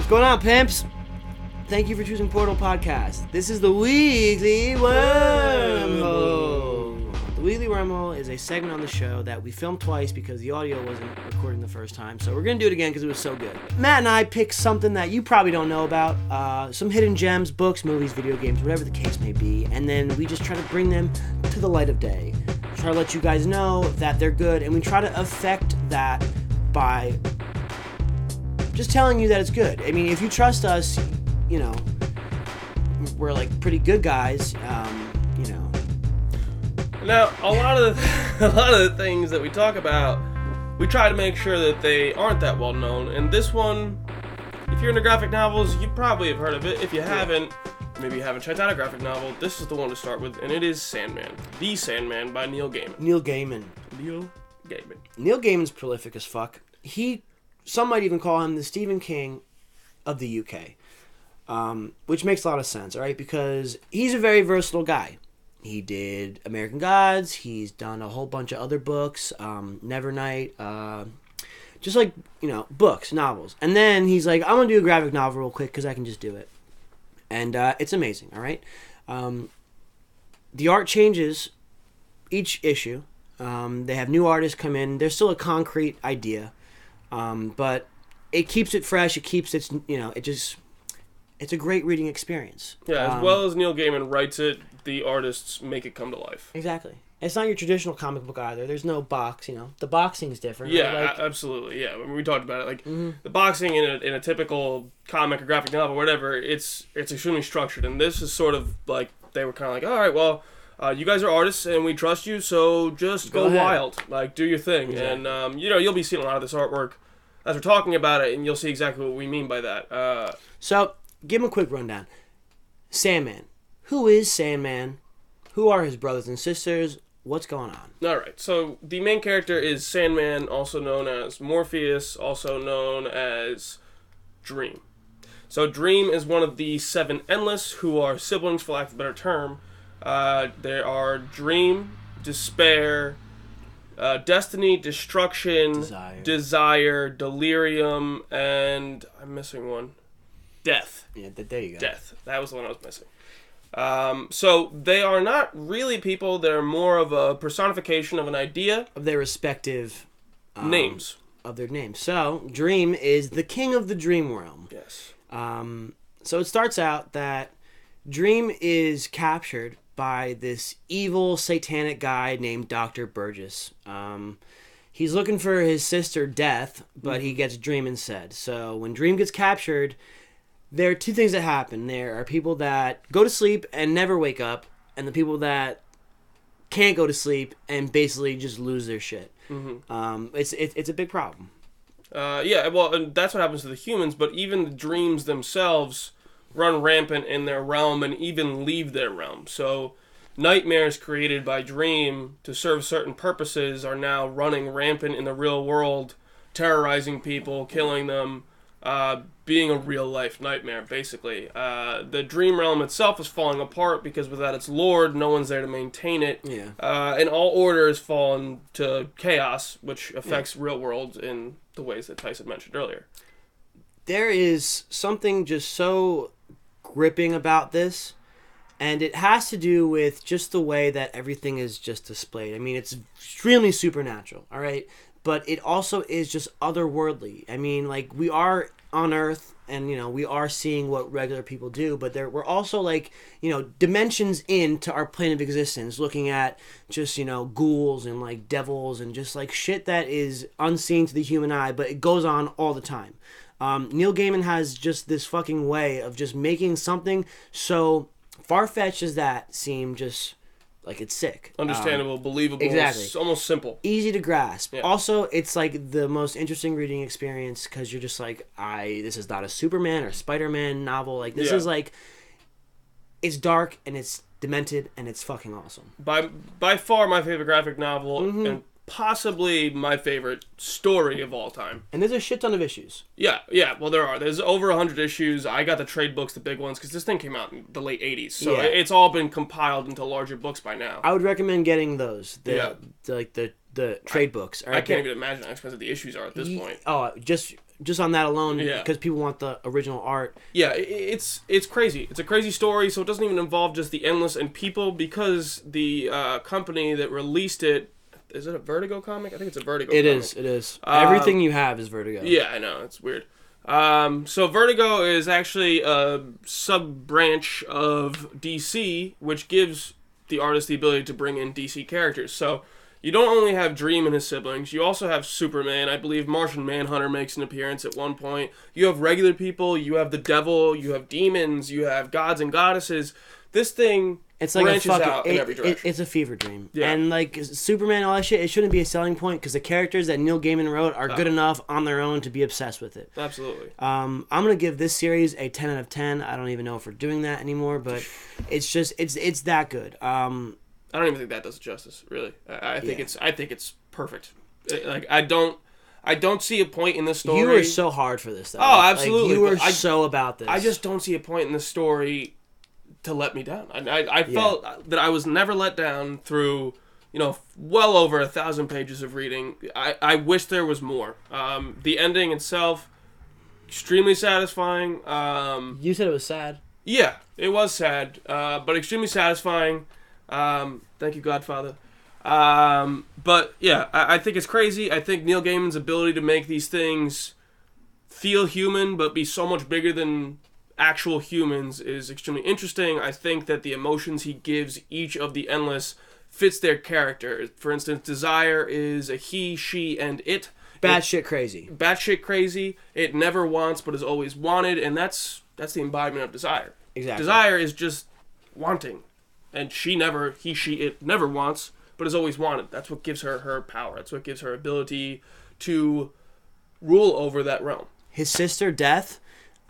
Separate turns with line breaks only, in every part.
going on, pimps? Thank you for choosing Portal Podcast. This is the Weekly Wormhole. The Weekly Wormhole is a segment on the show that we filmed twice because the audio wasn't recording the first time. So we're going to do it again because it was so good. Matt and I picked something that you probably don't know about. Some hidden gems, books, movies, video games, whatever the case may be. And then we just try to bring them to the light of day. Try to let you guys know that they're good. And we try to affect that by just telling you that it's good. I mean, if you trust us, you know, we're like pretty good guys, you know.
Now, a lot of the things that we talk about, we try to make sure that they aren't that well known. And this one, if you're into graphic novels, you probably have heard of it. If you haven't, maybe you haven't checked out a graphic novel, this is the one to start with, and it is Sandman. The Sandman by Neil Gaiman.
Neil Gaiman. Neil Gaiman's prolific as fuck. Some might even call him the Stephen King of the UK. Which makes a lot of sense, all right? Because he's a very versatile guy. He did American Gods. He's done a whole bunch of other books, Nevernight, just like, you know, books, novels. And then he's like, I'm going to do a graphic novel real quick because I can just do it. And it's amazing, all right? The art changes each issue. They have new artists come in. There's still a concrete idea, but it keeps it fresh. It keeps it, you know, it's a great reading experience.
Yeah, as well as Neil Gaiman writes it, the artists make it come to life.
Exactly. It's not your traditional comic book either. There's no box, you know. The boxing's different.
Yeah,
right? Like,
absolutely. Yeah, when we talked about it, like the boxing in a typical comic or graphic novel, whatever, it's extremely structured, and this is sort of like they were kind of like, all right, well, you guys are artists and we trust you, so just go wild, like do your thing, exactly. And you know, you'll be seeing a lot of this artwork as we're talking about it, and you'll see exactly what we mean by that.
So, give him a quick rundown. Sandman. Who is Sandman? Who are his brothers and sisters? What's going on?
Alright, so the main character is Sandman, also known as Morpheus, also known as Dream. So Dream is one of the seven Endless, who are siblings, for lack of a better term. There are Dream, Despair, Destiny, Destruction, Desire, Delirium, and I'm missing one. Death.
Yeah, there you go.
Death. That was the one I was missing. So they are not really people. They're more of a personification of an idea.
Of their respective
names.
Of their names. So, Dream is the king of the dream realm.
Yes.
So it starts out that Dream is captured by this evil satanic guy named Dr. Burgess. He's looking for his sister Death, but he gets Dream instead. So when Dream gets captured, there are two things that happen. There are people that go to sleep and never wake up, and the people that can't go to sleep and basically just lose their shit. It's a big problem.
Yeah, well, and that's what happens to the humans, but even the dreams themselves run rampant in their realm and even leave their realm. So nightmares created by Dream to serve certain purposes are now running rampant in the real world, terrorizing people, killing them, being a real-life nightmare, basically. The dream realm itself is falling apart because without its lord, no one's there to maintain it.
Yeah.
And all order has fallen to chaos, which affects real world in the ways that Tyson mentioned earlier.
There is something just so gripping about this, and it has to do with just the way that everything is just displayed. I mean, it's extremely supernatural, all right? But it also is just otherworldly. I mean, like, we are on Earth, and, you know, we are seeing what regular people do, but we're also, like, you know, dimensions into our plane of existence, looking at just, you know, ghouls and, like, devils and just, like, shit that is unseen to the human eye, but it goes on all the time. Neil Gaiman has just this fucking way of just making something so far-fetched as that seem just like it's sick.
Understandable, believable,
exactly.
It's almost simple.
Easy to grasp.
Yeah.
Also, it's like the most interesting reading experience because you're just like, this is not a Superman or Spider-Man novel. Like, this is like, it's dark and it's demented and it's fucking awesome.
By far my favorite graphic novel and possibly my favorite story of all time.
And there's a shit ton of issues.
Yeah, well there are. There's over 100 issues. I got the trade books, the big ones, because this thing came out in the late 80s. So it's all been compiled into larger books by now.
I would recommend getting those. The trade books.
I can't even imagine how expensive the issues are at this point.
Oh, just just on that alone,
Yeah.
because people want the original art.
Yeah, it's crazy. It's a crazy story, so it doesn't even involve just the Endless and people, because the company that released it, is it a Vertigo comic? I think it's a Vertigo comic.
It is. Everything you have is Vertigo.
Yeah, I know. It's weird. So Vertigo is actually a sub-branch of DC, which gives the artist the ability to bring in DC characters. So you don't only have Dream and his siblings, you also have Superman. I believe Martian Manhunter makes an appearance at one point. You have regular people, you have the devil, you have demons, you have gods and goddesses. This thing branches out in every direction.
It's a fever dream.
Yeah.
And like Superman, all that shit, it shouldn't be a selling point because the characters that Neil Gaiman wrote are good enough on their own to be obsessed with it.
Absolutely.
I'm gonna give this series a 10 out of 10. I don't even know if we're doing that anymore, but it's just it's that good.
I don't even think that does it justice, really. I think it's perfect. Like I don't see a point in this story.
You were so hard for this, though.
Oh, absolutely.
Like, you were so about this.
I just don't see a point in this story to let me down. I felt that I was never let down through, well over 1,000 pages of reading. I wish there was more. The ending itself, extremely satisfying.
You said it was sad.
Yeah, it was sad, but extremely satisfying. Thank you, Godfather. But yeah, I think it's crazy. I think Neil Gaiman's ability to make these things feel human but be so much bigger than actual humans is extremely interesting. I think that the emotions he gives each of the Endless fits their character. For instance, Desire is a he, she, and it.
Batshit crazy.
Batshit crazy. It never wants but is always wanted, and that's the embodiment of Desire.
Exactly.
Desire is just wanting. And he, she, it never wants, but is always wanted. That's what gives her her power. That's what gives her ability to rule over that realm.
His sister, Death,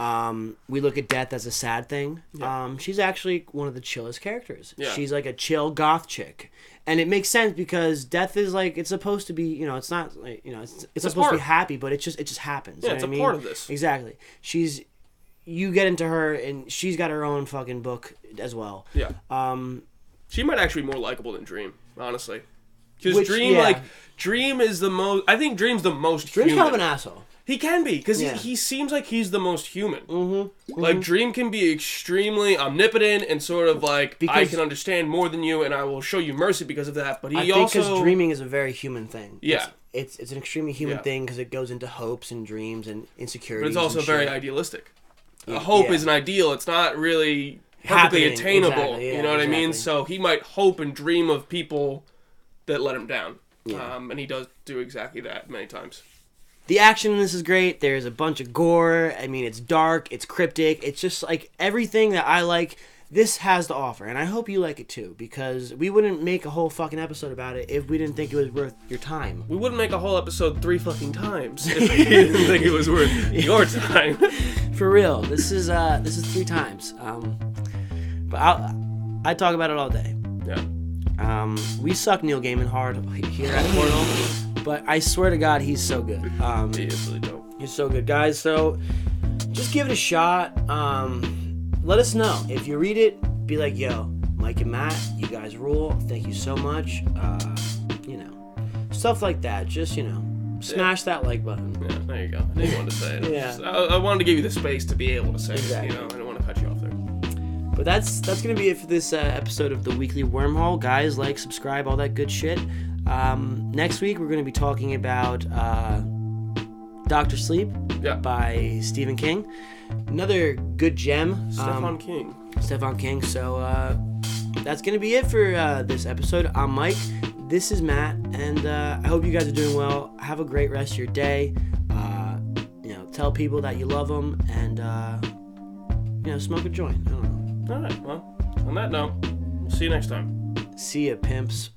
we look at Death as a sad thing. Yeah. She's actually one of the chillest characters. Yeah. She's like a chill goth chick. And it makes sense because Death is like, it's supposed to be, it's not, it's supposed to be happy, but it just happens.
Yeah, it's a part of this.
Exactly. You get into her, and she's got her own fucking book as well.
Yeah. She might actually be more likable than Dream, honestly. Because Dream is the most... I think Dream's the most
Dream's
human.
kind of an asshole.
He can be, because he seems like he's the most human.
Mm-hmm. Mm-hmm.
Like, Dream can be extremely omnipotent and sort of like, I can understand more than you, and I will show you mercy because of that. But I think because
dreaming is a very human thing.
Yeah.
It's an extremely human thing because it goes into hopes and dreams and insecurities.
But it's also very idealistic. A hope is an ideal. It's not really perfectly attainable.
Exactly,
you know what I mean? So he might hope and dream of people that let him down. Yeah. And he does do exactly that many times.
The action in this is great. There's a bunch of gore. I mean, it's dark. It's cryptic. It's just like everything that I like, this has to offer. And I hope you like it too, because we wouldn't make a whole fucking episode about it if we didn't think it was worth your time.
We wouldn't make a whole episode 3 fucking times if we didn't think it was worth your time.
For real. This is 3 times. But I talk about it all day.
Yeah.
We suck Neil Gaiman hard here at Portal, but I swear to God, he's so good.
He is really dope.
He's so good, guys. So just give it a shot. Let us know. If you read it, be like, yo, Mike and Matt, you guys rule. Thank you so much. Stuff like that. Just, smash that like button.
Yeah, there you go. I knew you wanted to say it.
Yeah.
I wanted to give you the space to be able to say it. I didn't want to cut you off there.
But that's going to be it for this episode of the Weekly Wormhole. Guys, like, subscribe, all that good shit. Next week, we're going to be talking about Dr. Sleep by Stephen King. Another good gem.
Stephen
King. So that's going to be it for this episode. I'm Mike. This is Matt. And I hope you guys are doing well. Have a great rest of your day. Tell people that you love them. And, smoke a joint. I don't know.
All right. Well, on that note, we'll see you next time.
See ya, pimps.